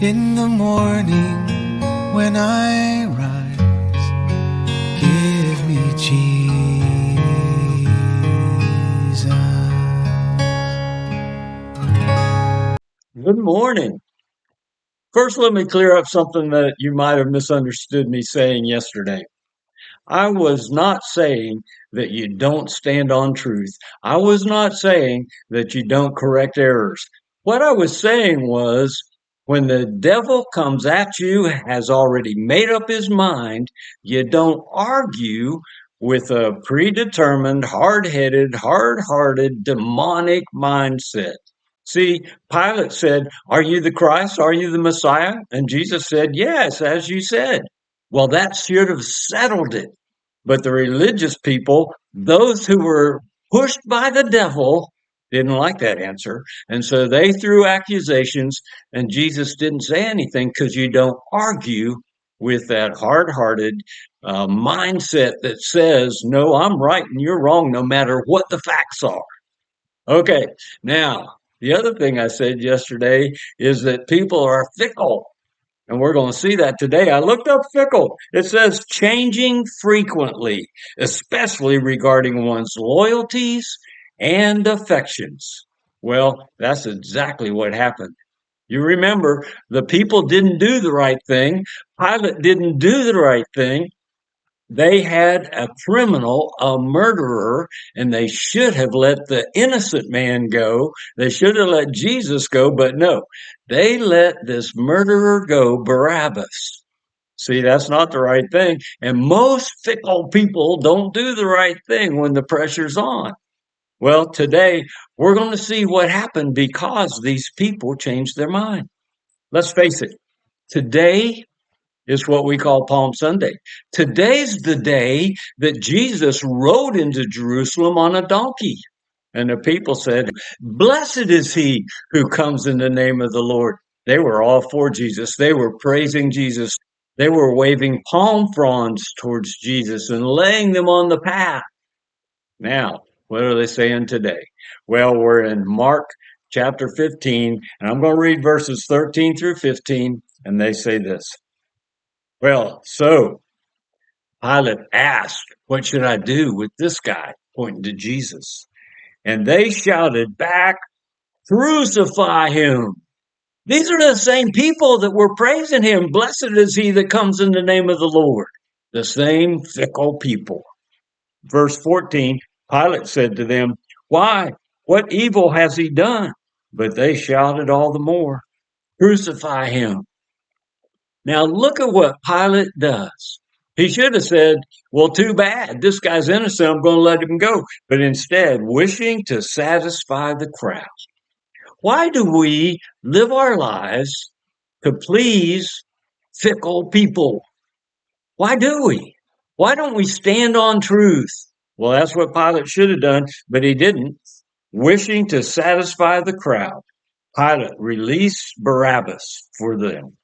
In the morning when I rise, give me Jesus. Good morning. First, let me clear up something that you might have misunderstood me saying yesterday. I was not saying that you don't stand on truth. I was not saying that you don't correct errors. What I was saying was when the devil comes at you, has already made up his mind, you don't argue with a predetermined, hard-headed, hard-hearted, demonic mindset. See, Pilate said, "Are you the Christ? Are you the Messiah?" And Jesus said, "Yes, as you said." Well, that should have settled it. But the religious people, those who were pushed by the devil, didn't like that answer. And so they threw accusations, and Jesus didn't say anything because you don't argue with that hard-hearted mindset that says, no, I'm right and you're wrong, no matter what the facts are. Okay, now, the other thing I said yesterday is that people are fickle. And we're going to see that today. I looked up fickle. It says changing frequently, especially regarding one's loyalties and affections. Well, that's exactly what happened. You remember, the people didn't do the right thing. Pilate didn't do the right thing. They had a criminal, a murderer, and they should have let the innocent man go. They should have let Jesus go, but no, they let this murderer go, Barabbas. See, that's not the right thing. And most fickle people don't do the right thing when the pressure's on. Well, today we're going to see what happened because these people changed their mind. Let's face it, today is what we call Palm Sunday. Today's the day that Jesus rode into Jerusalem on a donkey. And the people said, "Blessed is he who comes in the name of the Lord." They were all for Jesus. They were praising Jesus. They were waving palm fronds towards Jesus and laying them on the path. Now, what are they saying today? Well, we're in Mark chapter 15, and I'm going to read verses 13 through 15, and they say this. Well, so Pilate asked, "What should I do with this guy?" Pointing to Jesus. And they shouted back, "Crucify him." These are the same people that were praising him. Blessed is he that comes in the name of the Lord. The same fickle people. Verse 14, Pilate said to them, "Why? What evil has he done?" But they shouted all the more, "Crucify him." Now look at what Pilate does. He should have said, well, too bad. This guy's innocent. I'm going to let him go. But instead, wishing to satisfy the crowd. Why do we live our lives to please fickle people? Why do we? Why don't we stand on truth? Well, that's what Pilate should have done, but he didn't. Wishing to satisfy the crowd, Pilate released Barabbas for them.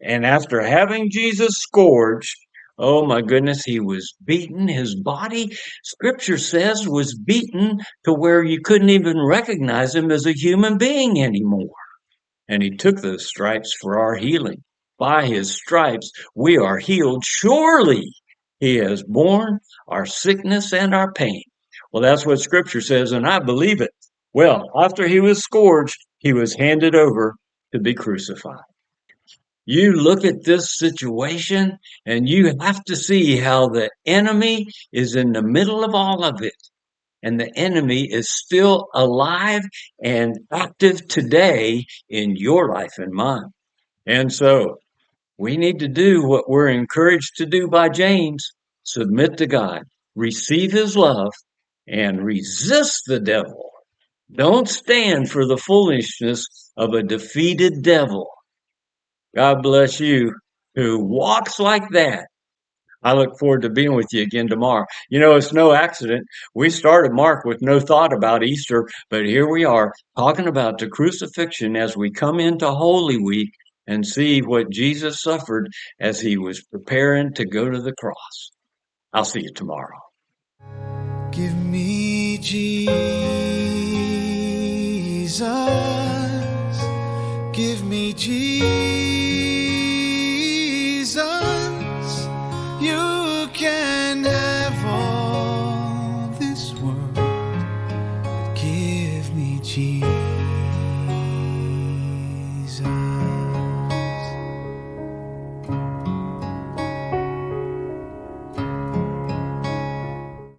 And after having Jesus scourged, oh my goodness, he was beaten. His body, scripture says, was beaten to where you couldn't even recognize him as a human being anymore. And he took those stripes for our healing. By his stripes, we are healed. Surely he has borne our sickness and our pain. Well, that's what scripture says, and I believe it. Well, after he was scourged, he was handed over to be crucified. You look at this situation and you have to see how the enemy is in the middle of all of it. And the enemy is still alive and active today in your life and mine. And so we need to do what we're encouraged to do by James: submit to God, receive his love, and resist the devil. Don't stand for the foolishness of a defeated devil. God bless you who walks like that. I look forward to being with you again tomorrow. You know, it's no accident. We started Mark with no thought about Easter, but here we are talking about the crucifixion as we come into Holy Week and see what Jesus suffered as he was preparing to go to the cross. I'll see you tomorrow. Give me Jesus. Give me me Jesus. You can have all this world, but give me Jesus.